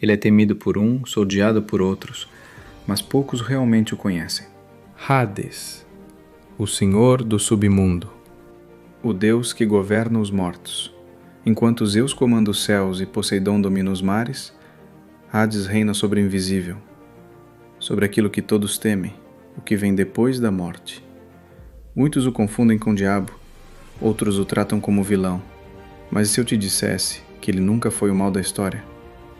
Ele é temido por uns, odiado por outros, mas poucos realmente o conhecem. Hades, o senhor do submundo. O Deus que governa os mortos. Enquanto Zeus comanda os céus e Poseidon domina os mares, Hades reina sobre o invisível, sobre aquilo que todos temem, o que vem depois da morte. Muitos o confundem com o diabo, outros o tratam como vilão. Mas e se eu te dissesse que ele nunca foi o mal da história?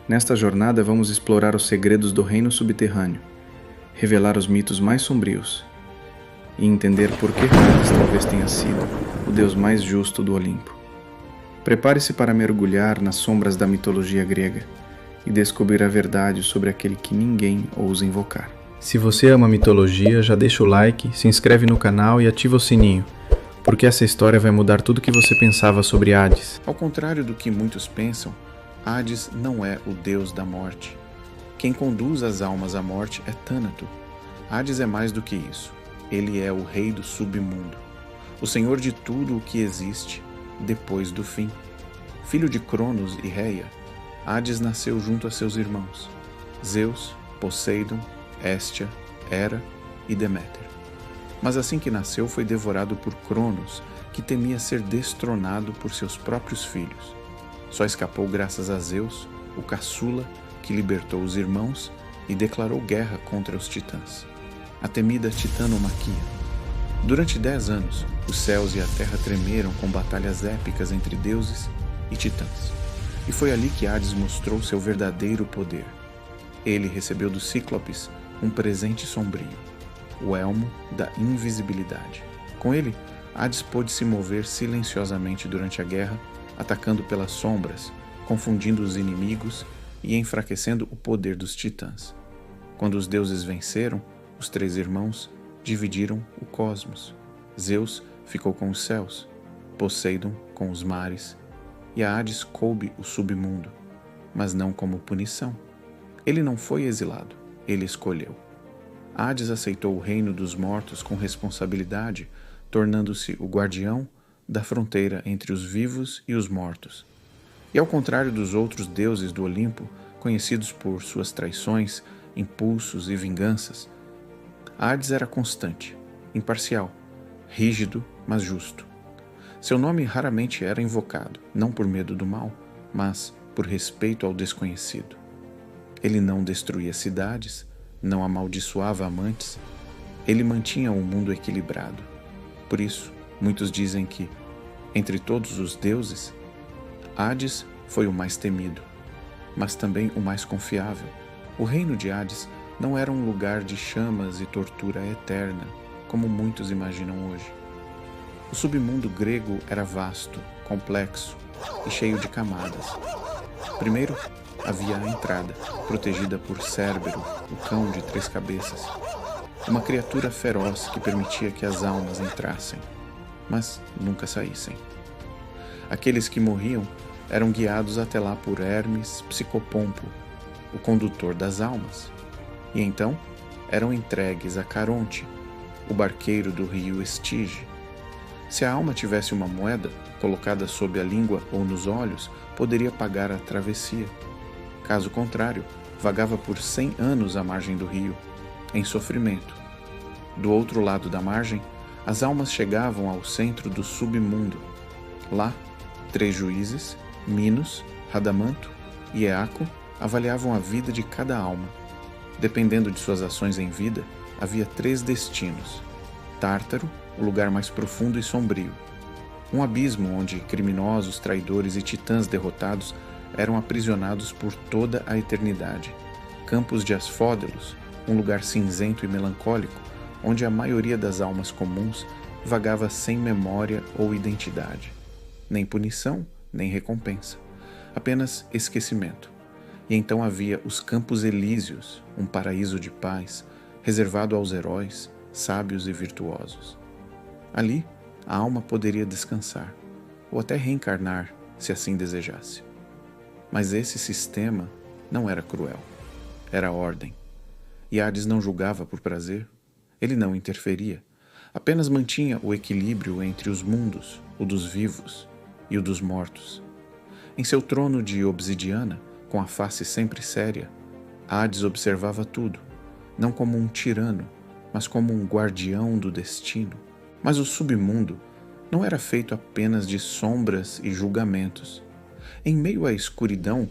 Nesta jornada vamos explorar os segredos do reino subterrâneo, revelar os mitos mais sombrios e entender por que Hades talvez tenha sido o deus mais justo do Olimpo. Prepare-se para mergulhar nas sombras da mitologia grega e descobrir a verdade sobre aquele que ninguém ousa invocar. Se você ama mitologia, já deixa o like, se inscreve no canal e ativa o sininho, porque essa história vai mudar tudo o que você pensava sobre Hades. Ao contrário do que muitos pensam, Hades não é o deus da morte. Quem conduz as almas à morte é Thanato. Hades é mais do que isso. Ele é o rei do submundo, o senhor de tudo o que existe depois do fim. Filho de Cronos e Reia, Hades nasceu junto a seus irmãos, Zeus, Poseidon, Hestia, Hera e Deméter. Mas assim que nasceu foi devorado por Cronos, que temia ser destronado por seus próprios filhos. Só escapou graças a Zeus, o caçula, que libertou os irmãos e declarou guerra contra os titãs, a temida titanomaquia. Durante 10 anos, os céus e a terra tremeram com batalhas épicas entre deuses e titãs. E foi ali que Hades mostrou seu verdadeiro poder. Ele recebeu dos Cíclopes um presente sombrio, o Elmo da Invisibilidade. Com ele, Hades pôde se mover silenciosamente durante a guerra, atacando pelas sombras, confundindo os inimigos e enfraquecendo o poder dos titãs. Quando os deuses venceram, os 3 irmãos dividiram o cosmos. Zeus ficou com os céus, Poseidon com os mares, e a Hades coube o submundo, mas não como punição. Ele não foi exilado, ele escolheu. Hades aceitou o reino dos mortos com responsabilidade, tornando-se o guardião da fronteira entre os vivos e os mortos. E ao contrário dos outros deuses do Olimpo, conhecidos por suas traições, impulsos e vinganças, Hades era constante, imparcial, rígido, mas justo. Seu nome raramente era invocado, não por medo do mal, mas por respeito ao desconhecido. Ele não destruía cidades, não amaldiçoava amantes, ele mantinha o mundo equilibrado. Por isso, muitos dizem que, entre todos os deuses, Hades foi o mais temido, mas também o mais confiável. O reino de Hades não era um lugar de chamas e tortura eterna, como muitos imaginam hoje. O submundo grego era vasto, complexo e cheio de camadas. Primeiro, havia a entrada, protegida por Cérbero, o cão de 3 cabeças, uma criatura feroz que permitia que as almas entrassem, mas nunca saíssem. Aqueles que morriam eram guiados até lá por Hermes Psicopompo, o condutor das almas, e então eram entregues a Caronte, o barqueiro do rio Estige. Se a alma tivesse uma moeda colocada sob a língua ou nos olhos, poderia pagar a travessia. Caso contrário, vagava por 100 anos à margem do rio, em sofrimento. Do outro lado da margem, as almas chegavam ao centro do submundo. Lá, 3 juízes, Minos, Radamanto e Eaco, avaliavam a vida de cada alma. Dependendo de suas ações em vida, havia 3 destinos. Tártaro, o lugar mais profundo e sombrio. Um abismo onde criminosos, traidores e titãs derrotados eram aprisionados por toda a eternidade. Campos de Asfódelos, um lugar cinzento e melancólico, onde a maioria das almas comuns vagava sem memória ou identidade. Nem punição, nem recompensa. Apenas esquecimento. E então havia os Campos Elíseos, um paraíso de paz, reservado aos heróis, sábios e virtuosos. Ali, a alma poderia descansar, ou até reencarnar, se assim desejasse. Mas esse sistema não era cruel, era ordem. E Hades não julgava por prazer, ele não interferia, apenas mantinha o equilíbrio entre os mundos, o dos vivos e o dos mortos. Em seu trono de obsidiana, Com a face sempre séria, Hades observava tudo, não como um tirano, mas como um guardião do destino. Mas o submundo não era feito apenas de sombras e julgamentos. Em meio à escuridão,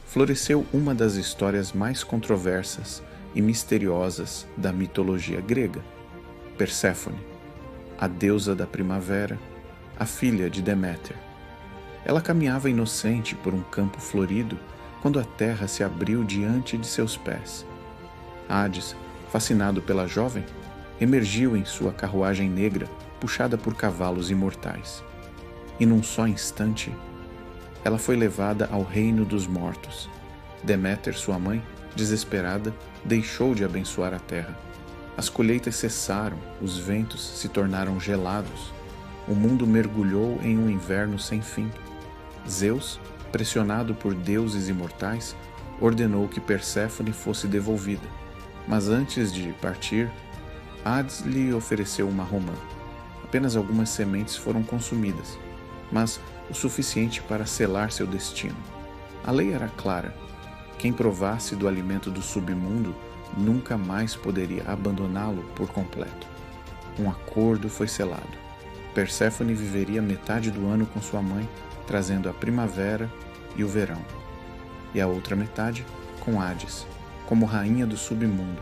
floresceu uma das histórias mais controversas e misteriosas da mitologia grega: Perséfone, a deusa da primavera, a filha de Deméter. Ela caminhava inocente por um campo florido quando a terra se abriu diante de seus pés. Hades, fascinado pela jovem, emergiu em sua carruagem negra puxada por cavalos imortais. E num só instante, ela foi levada ao reino dos mortos. Deméter, sua mãe, desesperada, deixou de abençoar a terra. As colheitas cessaram, os ventos se tornaram gelados. O mundo mergulhou em um inverno sem fim. Zeus, pressionado por deuses imortais, ordenou que Perséfone fosse devolvida. Mas antes de partir, Hades lhe ofereceu uma romã. Apenas algumas sementes foram consumidas, mas o suficiente para selar seu destino. A lei era clara: quem provasse do alimento do submundo nunca mais poderia abandoná-lo por completo. Um acordo foi selado. Perséfone viveria metade do ano com sua mãe, trazendo a primavera e o verão, e a outra metade com Hades, como rainha do submundo.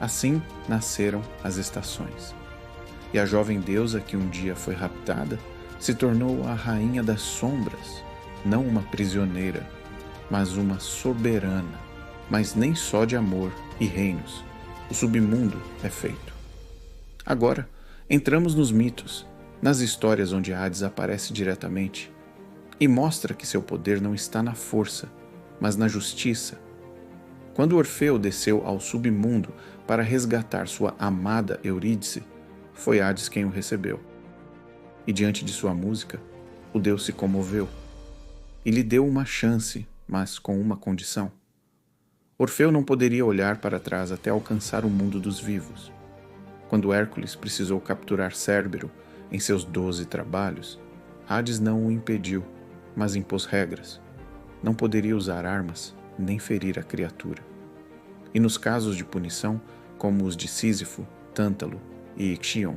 Assim nasceram as estações. E a jovem deusa que um dia foi raptada se tornou a rainha das sombras, não uma prisioneira, mas uma soberana, mas nem só de amor e reinos. O submundo é feito. Agora, entramos nos mitos, nas histórias onde Hades aparece diretamente e mostra que seu poder não está na força, mas na justiça. Quando Orfeu desceu ao submundo para resgatar sua amada Eurídice, foi Hades quem o recebeu. E diante de sua música, o deus se comoveu e lhe deu uma chance, mas com uma condição. Orfeu não poderia olhar para trás até alcançar o mundo dos vivos. Quando Hércules precisou capturar Cérbero em seus 12 trabalhos, Hades não o impediu, mas impôs regras. Não poderia usar armas, nem ferir a criatura. E nos casos de punição, como os de Sísifo, Tântalo e Ixion,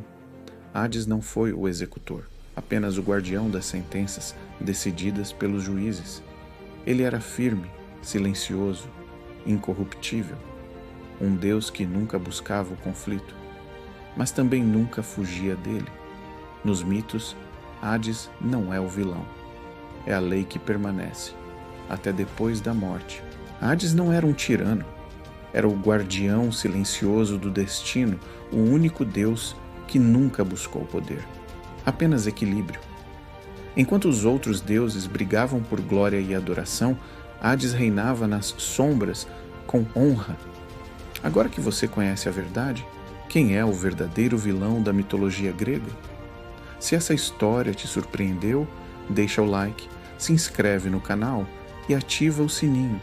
Hades não foi o executor, apenas o guardião das sentenças decididas pelos juízes. Ele era firme, silencioso, incorruptível, um deus que nunca buscava o conflito, mas também nunca fugia dele. Nos mitos, Hades não é o vilão, é a lei que permanece, até depois da morte. Hades não era um tirano, era o guardião silencioso do destino, o único deus que nunca buscou poder, apenas equilíbrio. Enquanto os outros deuses brigavam por glória e adoração, Hades reinava nas sombras com honra. Agora que você conhece a verdade, quem é o verdadeiro vilão da mitologia grega? Se essa história te surpreendeu, deixa o like, se inscreve no canal e ativa o sininho.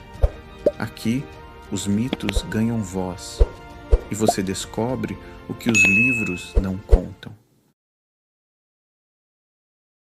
Aqui, os mitos ganham voz e você descobre o que os livros não contam.